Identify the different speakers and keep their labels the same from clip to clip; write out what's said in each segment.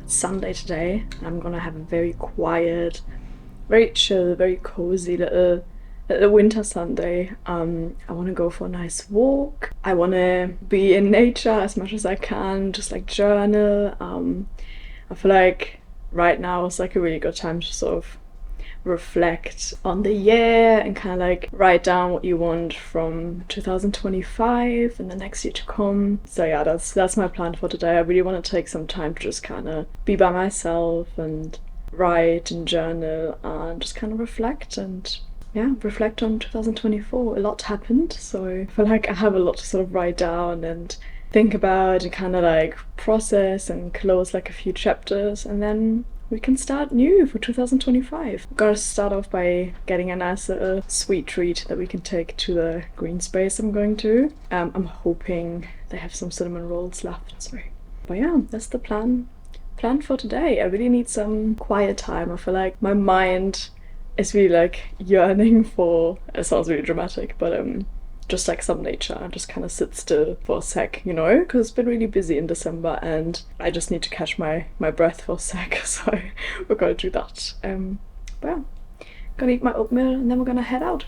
Speaker 1: Sunday today. I'm gonna have a very quiet, very chill, very cozy little winter Sunday. I want to go for a nice walk. I want to be in nature as much as I can, just like journal. I feel like right now is like a really good time to sort of reflect on the year and kind of like write down what you want from 2025 and the next year to come. So yeah, that's my plan for today. I really want to take some time to just kind of be by myself and write and journal and just kind of reflect and yeah, reflect on 2024. A lot happened, so I feel like I have a lot to sort of write down and think about and kind of like process and close like a few chapters, and then we can start new for 2025. Gotta start off by getting a nice little sweet treat that we can take to the green space I'm going to. I'm hoping they have some cinnamon rolls left, sorry. But yeah, that's the plan for today. I really need some quiet time. I feel like my mind is really like yearning for, it sounds really dramatic, but just like some nature, just kind of sit still for a sec, you know, because it's been really busy in December and I just need to catch my breath for a sec, so we're gonna do that. But yeah, gonna eat my oatmeal and then we're gonna head out.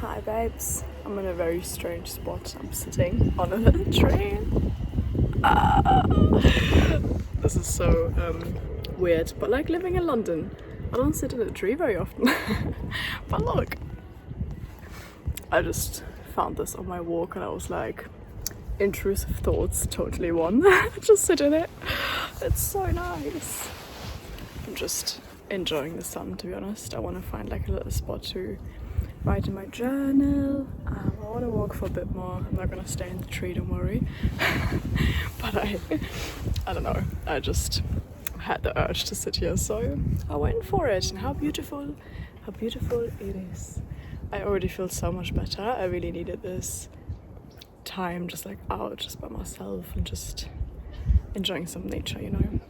Speaker 1: Hi babes, I'm in a very strange spot. I'm sitting on a little train. This is so weird, but like living in London, I don't sit in a tree very often. But look, I just found this on my walk and I was like, intrusive thoughts, totally one. Just sit in it. It's so nice. I'm just enjoying the sun, to be honest. I want to find like a little spot to write in my journal. I want to walk for a bit more. I'm not gonna stay in the tree, don't worry. But I don't know, I just had the urge to sit here, so I went for it. And how beautiful it is. I already feel so much better. I really needed this time just like out, just by myself and just enjoying some nature, you know.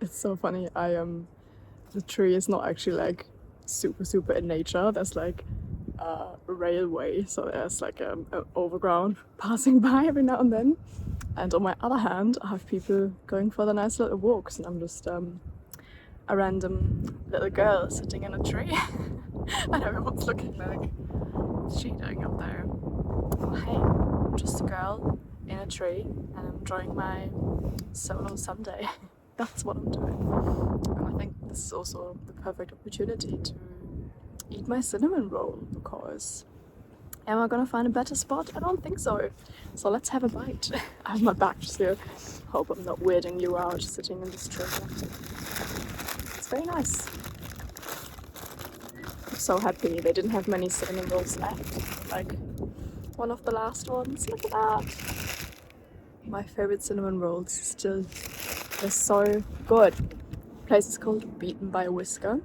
Speaker 1: It's so funny, the tree is not actually like super in nature. There's like a railway, so there's like an overground passing by every now and then, and on my other hand I have people going for the nice little walks, and I'm just a random little girl sitting in a tree. And everyone's looking like, what's she doing up there? Oh hey, I'm just a girl in a tree and I'm enjoying my solo Sunday. That's what I'm doing. And I think this is also the perfect opportunity to eat my cinnamon roll, because am I gonna find a better spot? I don't think so. So let's have a bite. I have my back just here. Hope I'm not weirding you out sitting in this tree. It's very nice. I'm so happy they didn't have many cinnamon rolls left. Like one of the last ones. Look at that. My favorite cinnamon rolls still They're so good. The place is called Beaten by a Whisker.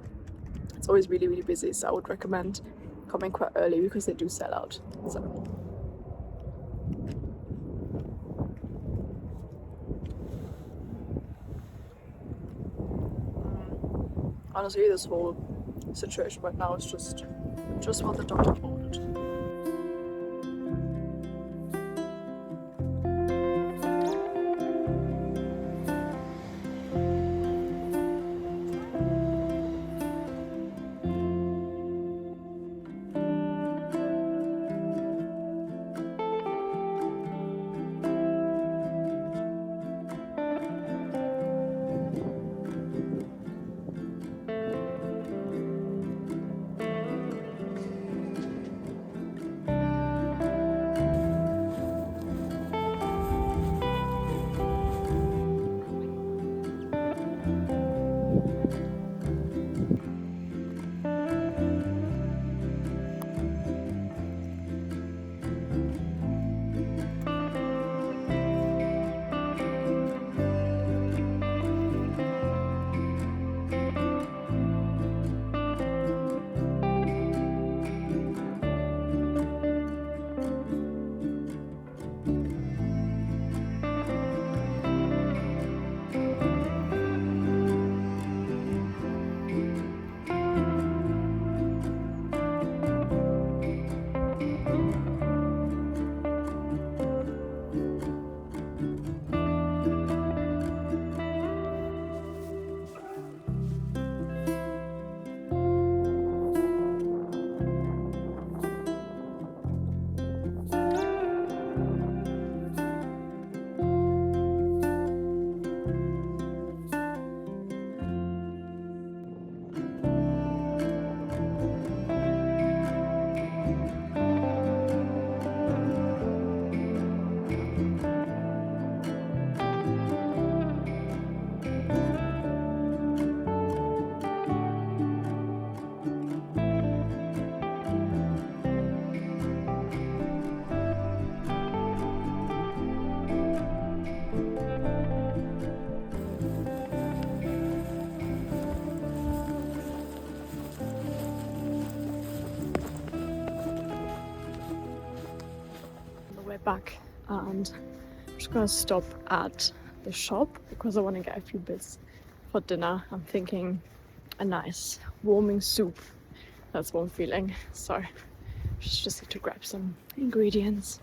Speaker 1: It's always really, really busy, so I would recommend coming quite early because they do sell out. So. Honestly, this whole situation right now is just what the doctor ordered. Back, and I'm just gonna stop at the shop because I want to get a few bits for dinner. I'm thinking a nice warming soup. That's what I'm feeling. So just need to grab some ingredients.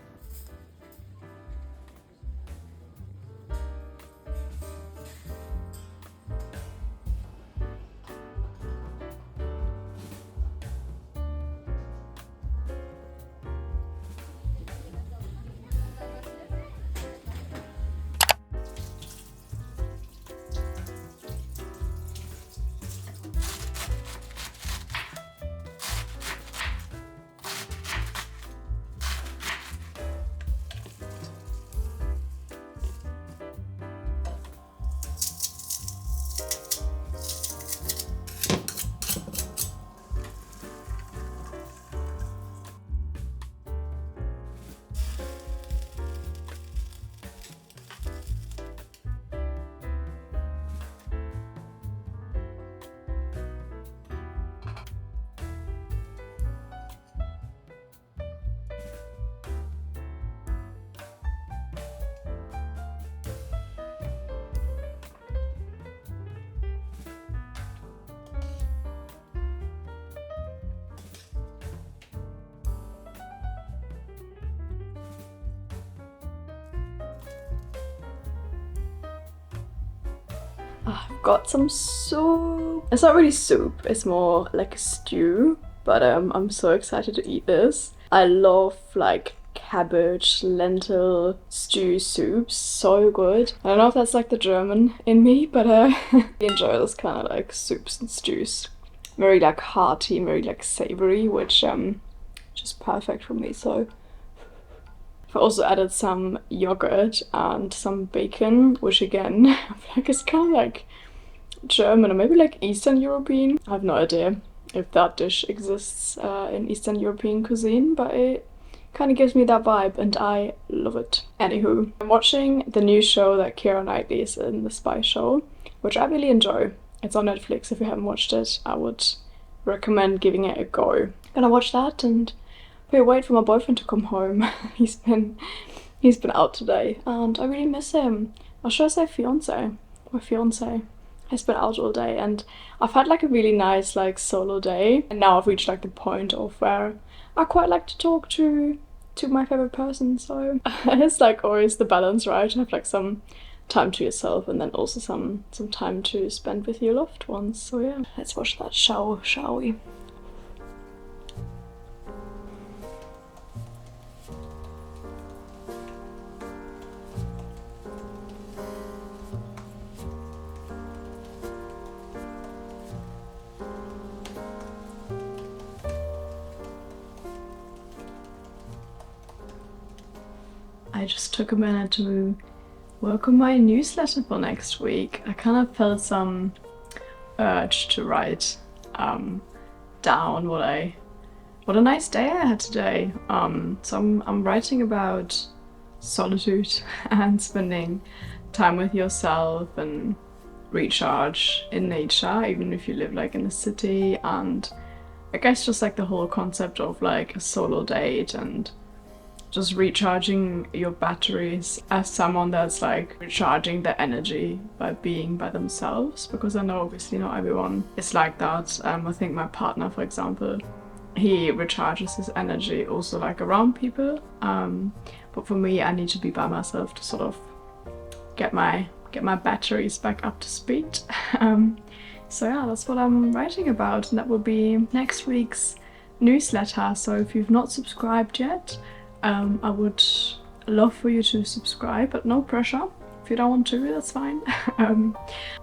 Speaker 1: I've got some soup. It's not really soup, it's more like a stew, but I'm so excited to eat this. I love like cabbage, lentil, stew soups, so good. I don't know if that's like the German in me, but I enjoy this kind of like soups and stews. Very like hearty, very like savory, which just perfect for me. So I also added some yogurt and some bacon, which again, I feel like it's kind of like German or maybe like Eastern European. I have no idea if that dish exists in Eastern European cuisine, but it kind of gives me that vibe and I love it. Anywho, I'm watching the new show that Keira Knightley is in, the spy show, which I really enjoy. It's on Netflix. If you haven't watched it, I would recommend giving it a go. I'm gonna watch that and wait for my boyfriend to come home. He's been out today and I really miss him. Or should I say fiance? My fiance has been out all day and I've had like a really nice like solo day, and now I've reached like the point of where I quite like to talk to my favorite person. So it's like always the balance, right? To have like some time to yourself and then also some time to spend with your loved ones. So yeah, let's watch that show, shall we? I just took a minute to work on my newsletter for next week. I kind of felt some urge to write down what a nice day I had today. So I'm writing about solitude and spending time with yourself and recharge in nature, even if you live like in a city, and I guess just like the whole concept of like a solo date and just recharging your batteries as someone that's like recharging their energy by being by themselves, because I know obviously not everyone is like that. I think my partner, for example, he recharges his energy also like around people, but for me I need to be by myself to sort of get my batteries back up to speed. So yeah, that's what I'm writing about, and that will be next week's newsletter. So if you've not subscribed yet, I would love for you to subscribe, but no pressure. If you don't want to, that's fine. I'm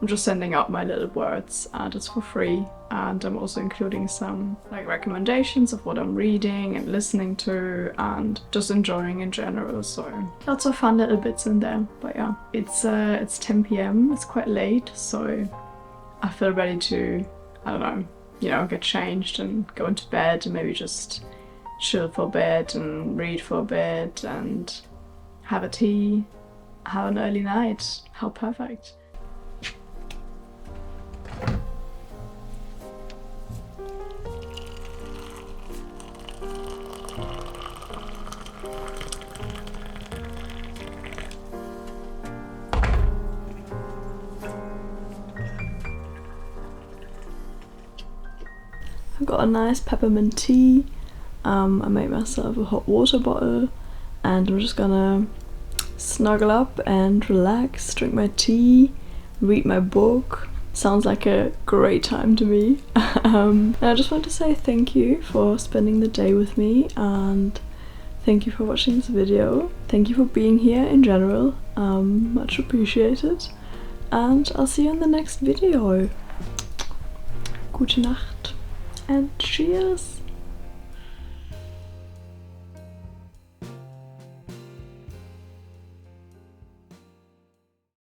Speaker 1: just sending out my little words and it's for free, and I'm also including some like recommendations of what I'm reading and listening to and just enjoying in general. So lots of fun little bits in there. But yeah, it's 10 p.m. It's quite late, so I feel ready to, I don't know, you know, get changed and go into bed and maybe just chill for a bit and read for a bit and have a tea, have an early night. How perfect. I've got a nice peppermint tea. I made myself a hot water bottle and I'm just gonna snuggle up and relax, drink my tea, read my book. Sounds like a great time to me. And I just want to say thank you for spending the day with me, and thank you for watching this video. Thank you for being here in general, much appreciated, and I'll see you in the next video. Gute Nacht and cheers!